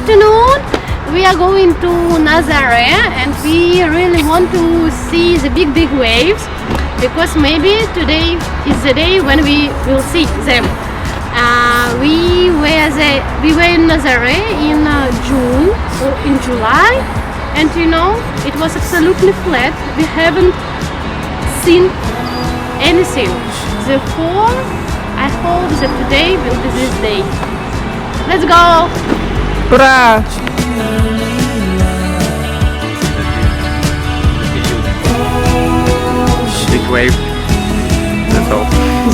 afternoon. We are going to Nazare and we really want to see the big waves because maybe today is the day when we will see them. We were in Nazare in June or in July, and you know it was absolutely flat. We haven't seen anything. Therefore, I hope that today will be this day. Let's go! Ура! Big wave. That's all.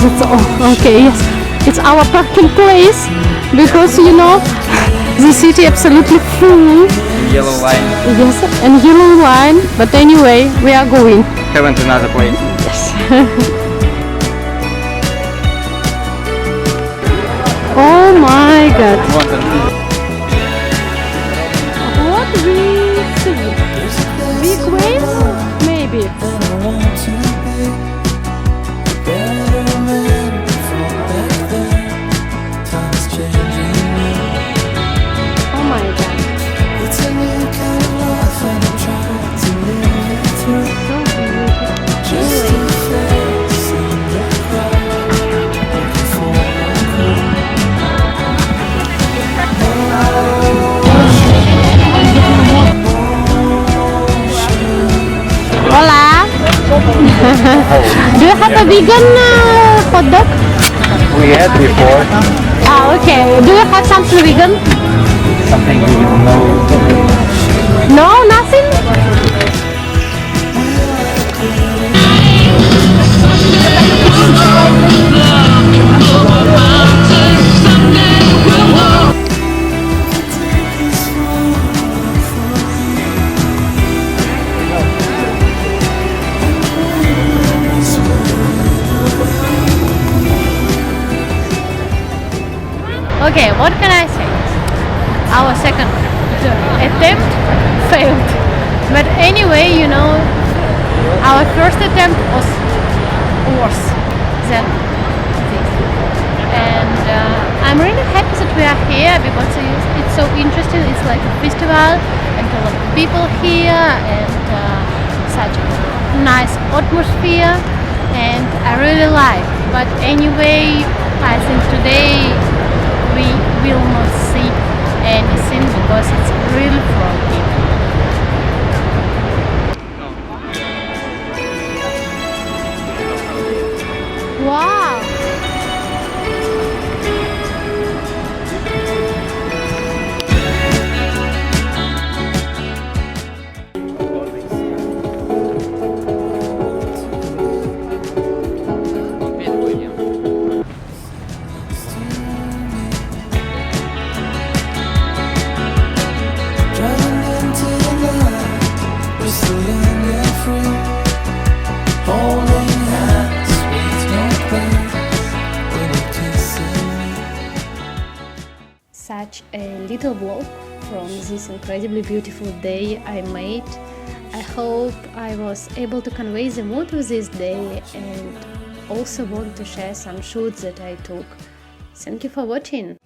That's all. Okay, yes. It's our parking place because you know the city absolutely full. Yellow line. Yes, and yellow line. But anyway, we are going. Haven't another place. Yes. Oh my God. What we see? Big waves? Maybe. Oh my God. Hola. Do you have a vegan hot dog? We had before. Okay. Do you have something vegan? Something we didn't know. No, nothing? Okay, what can I say? Our second attempt failed. But anyway, you know, our first attempt was worse than this. And I'm really happy that we are here because it's so interesting. It's like a festival and a lot of people here and such a nice atmosphere. And I really like. But anyway, I think today we will not see anything because it's really foggy. Wow! Such a little vlog from this incredibly beautiful day I made. I hope I was able to convey the mood of this day and also want to share some shoots that I took. Thank you for watching.